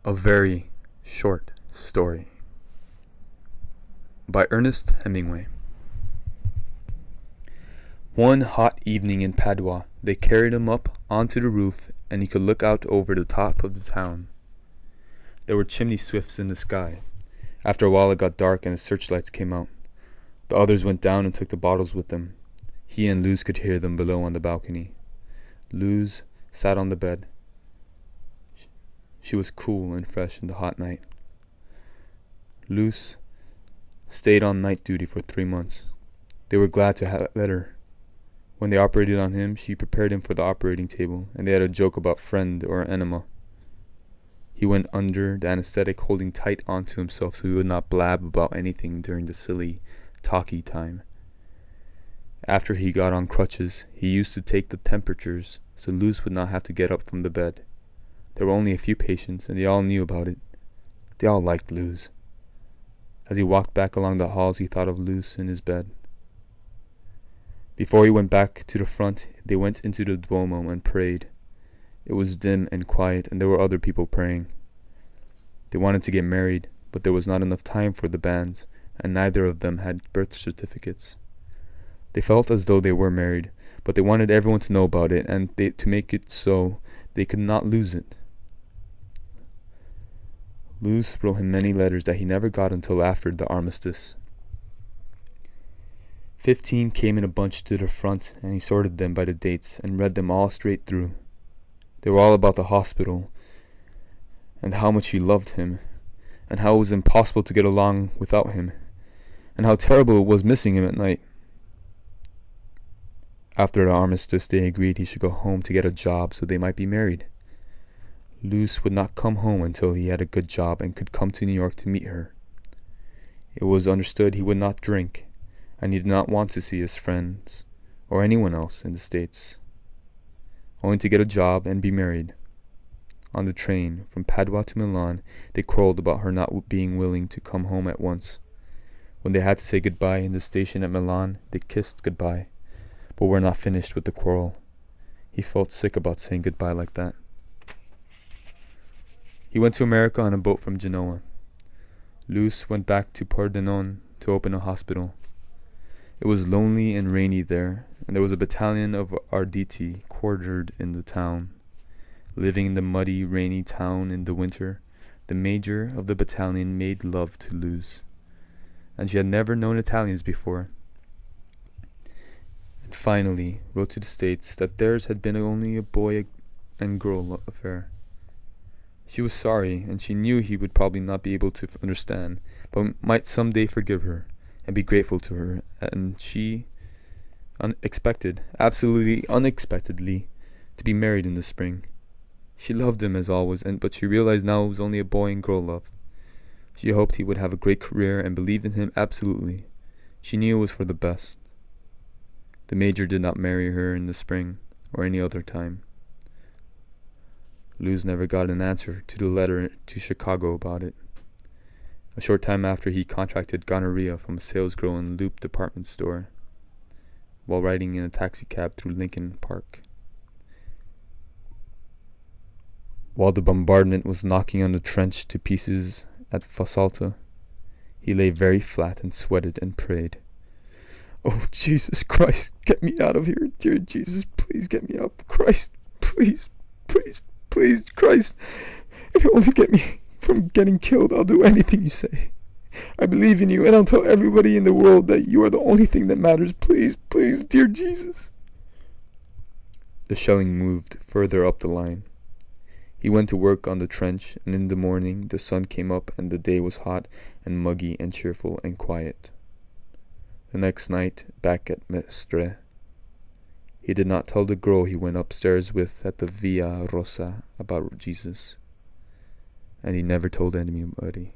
A very short story by Ernest Hemmingway. One hot evening in Padua, they carried him up onto the roof, and he could look out over the top of the town. There were chimney swifts in the sky. After a while it got dark and the searchlights came out. The others went down and took the bottles with them. He and Luz could hear them below on the balcony. Luz sat on the bed. She was cool and fresh in the hot night. Luz stayed on night duty for 3 months. They were glad to let her. When they operated on him, she prepared him for the operating table, and they had a joke about friend or enema. He went under the anesthetic, holding tight onto himself so he would not blab about anything during the silly, talky time. After he got on crutches, he used to take the temperatures so Luz would not have to get up from the bed. There were only a few patients, and they all knew about it. They all liked Luz. As he walked back along the halls, he thought of Luz in his bed. Before he went back to the front, they went into the Duomo and prayed. It was dim and quiet, and there were other people praying. They wanted to get married, but there was not enough time for the banns, and neither of them had birth certificates. They felt as though they were married, but they wanted everyone to know about it, and to make it so they could not lose it. Luz wrote him many letters that he never got until after the armistice. 15 came in a bunch to the front, and he sorted them by the dates and read them all straight through. They were all about the hospital, and how much she loved him, and how it was impossible to get along without him, and how terrible it was missing him at night. After the armistice, they agreed he should go home to get a job so they might be married. Luz would not come home until he had a good job and could come to New York to meet her. It was understood he would not drink, and he did not want to see his friends or anyone else in the States, only to get a job and be married. On the train from Padua to Milan, they quarreled about her not being willing to come home at once. When they had to say goodbye in the station at Milan, they kissed goodbye, but were not finished with the quarrel. He felt sick about saying goodbye like that. He went to America on a boat from Genoa. Luz went back to Pordenone to open a hospital. It was lonely and rainy there, and there was a battalion of Arditi quartered in the town. Living in the muddy, rainy town in the winter, the major of the battalion made love to Luz, and she had never known Italians before, and finally wrote to the States that theirs had been only a boy and girl affair. She was sorry, and she knew he would probably not be able to understand, but might someday forgive her and be grateful to her, and she absolutely unexpectedly, to be married in the spring. She loved him as always, but she realized now it was only a boy and girl love. She hoped he would have a great career and believed in him absolutely. She knew it was for the best. The major did not marry her in the spring or any other time. Luz never got an answer to the letter to Chicago about it. A short time after, he contracted gonorrhea from a salesgirl in Loop department store while riding in a taxicab through Lincoln Park. While the bombardment was knocking on the trench to pieces at Fossalta, he lay very flat and sweated and prayed. "Oh, Jesus Christ, get me out of here. Dear Jesus, please get me out. Christ, please, please, please, Christ. If you only get me from getting killed, I'll do anything you say. I believe in you, and I'll tell everybody in the world that you are the only thing that matters. Please, please, dear Jesus." The shelling moved further up the line. He went to work on the trench, and in the morning the sun came up and the day was hot and muggy and cheerful and quiet. The next night, back at Mestre, he did not tell the girl he went upstairs with at the Via Rosa about Jesus, and he never told anybody.